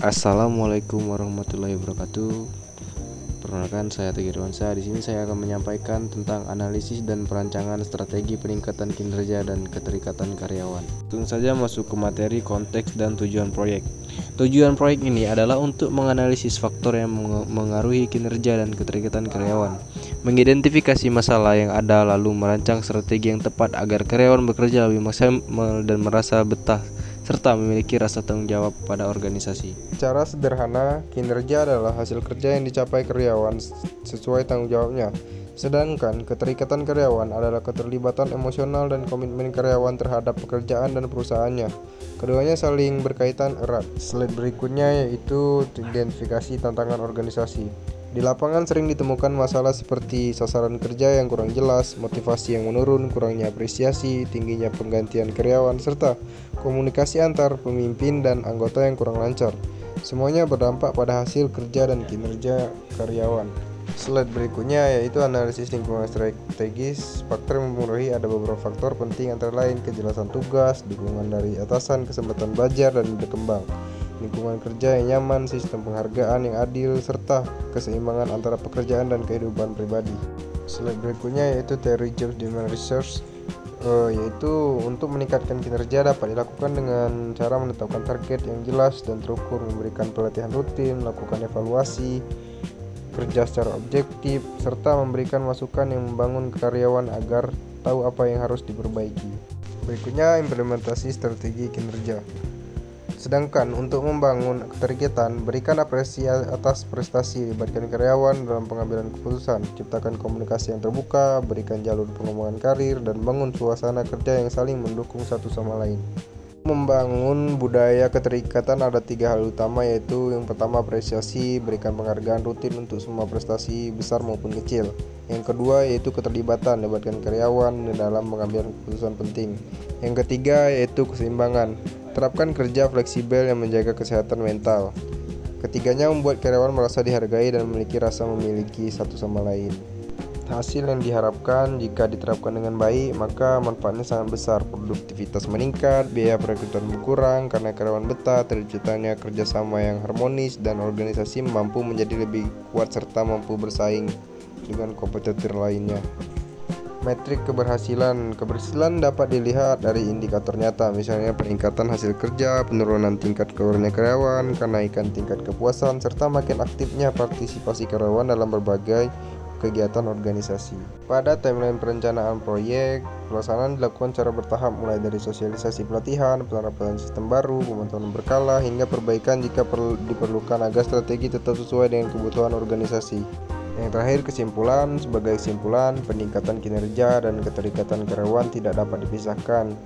Assalamualaikum warahmatullahi wabarakatuh. Perkenalkan, saya Teguh Irwansyah. Di sini saya akan menyampaikan tentang analisis dan perancangan strategi peningkatan kinerja dan keterikatan karyawan. Langsung saja masuk ke materi, konteks, dan tujuan proyek. Tujuan proyek ini adalah untuk menganalisis faktor yang mengaruhi kinerja dan keterikatan karyawan, mengidentifikasi masalah yang ada, lalu merancang strategi yang tepat agar karyawan bekerja lebih maksimal dan merasa betah serta memiliki rasa tanggung jawab pada organisasi. Secara sederhana, kinerja adalah hasil kerja yang dicapai karyawan sesuai tanggung jawabnya. Sedangkan keterikatan karyawan adalah keterlibatan emosional dan komitmen karyawan terhadap pekerjaan dan perusahaannya. Keduanya saling berkaitan erat. Slide berikutnya yaitu identifikasi tantangan organisasi. Di lapangan sering ditemukan masalah seperti sasaran kerja yang kurang jelas, motivasi yang menurun, kurangnya apresiasi, tingginya penggantian karyawan, serta komunikasi antar pemimpin dan anggota yang kurang lancar. Semuanya berdampak pada hasil kerja dan kinerja karyawan. Slide berikutnya yaitu analisis lingkungan strategis. Faktor yang mempengaruhi ada beberapa faktor penting, antara lain kejelasan tugas, dukungan dari atasan, kesempatan belajar dan berkembang, lingkungan kerja yang nyaman, sistem penghargaan yang adil, serta keseimbangan antara pekerjaan dan kehidupan pribadi. Slide berikutnya yaitu teori Job Demand Research, yaitu untuk meningkatkan kinerja dapat dilakukan dengan cara menetapkan target yang jelas dan terukur, memberikan pelatihan rutin, melakukan evaluasi kerja secara objektif, serta memberikan masukan yang membangun karyawan agar tahu apa yang harus diperbaiki. Berikutnya implementasi strategi kinerja. Sedangkan untuk membangun keterikatan, berikan apresiasi atas prestasi, libatkan karyawan dalam pengambilan keputusan, ciptakan komunikasi yang terbuka, berikan jalur pengembangan karir, dan bangun suasana kerja yang saling mendukung satu sama lain. Membangun budaya keterikatan ada 3 hal utama, yaitu yang pertama apresiasi, berikan penghargaan rutin untuk semua prestasi besar maupun kecil. Yang kedua yaitu keterlibatan, libatkan karyawan dalam mengambil keputusan penting. Yang ketiga yaitu keseimbangan, terapkan kerja fleksibel yang menjaga kesehatan mental. Ketiganya membuat karyawan merasa dihargai dan memiliki rasa memiliki satu sama lain. Hasil yang diharapkan jika diterapkan dengan baik, maka manfaatnya sangat besar. Produktivitas meningkat, biaya perekrutan berkurang karena karyawan betah, terciptanya kerjasama yang harmonis, dan organisasi mampu menjadi lebih kuat serta mampu bersaing dengan kompetitor lainnya. Metrik keberhasilan. Keberhasilan dapat dilihat dari indikator nyata, misalnya peningkatan hasil kerja, penurunan tingkat keluarnya karyawan, kenaikan tingkat kepuasan, serta makin aktifnya partisipasi karyawan dalam berbagai kegiatan organisasi. Pada timeline perencanaan proyek, pelaksanaan dilakukan secara bertahap, mulai dari sosialisasi pelatihan, penerapan sistem baru, pemantauan berkala, hingga perbaikan jika diperlukan agar strategi tetap sesuai dengan kebutuhan organisasi. Yang terakhir, kesimpulan. Sebagai kesimpulan, peningkatan kinerja dan keterikatan karyawan tidak dapat dipisahkan.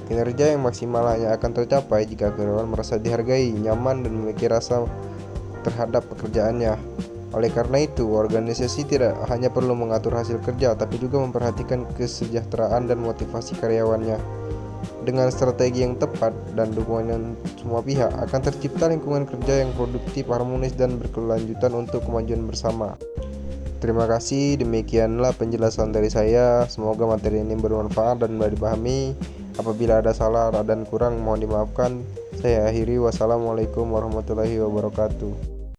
Kinerja yang maksimal hanya akan tercapai jika karyawan merasa dihargai, nyaman, dan memiliki rasa terhadap pekerjaannya. Oleh karena itu, organisasi tidak hanya perlu mengatur hasil kerja, tapi juga memperhatikan kesejahteraan dan motivasi karyawannya. Dengan strategi yang tepat dan dukungan semua pihak, akan tercipta lingkungan kerja yang produktif, harmonis, dan berkelanjutan untuk kemajuan bersama. Terima kasih, demikianlah penjelasan dari saya. Semoga materi ini bermanfaat dan mudah dipahami. Apabila ada salah dan kurang, mohon dimaafkan. Saya akhiri. Wassalamualaikum warahmatullahi wabarakatuh.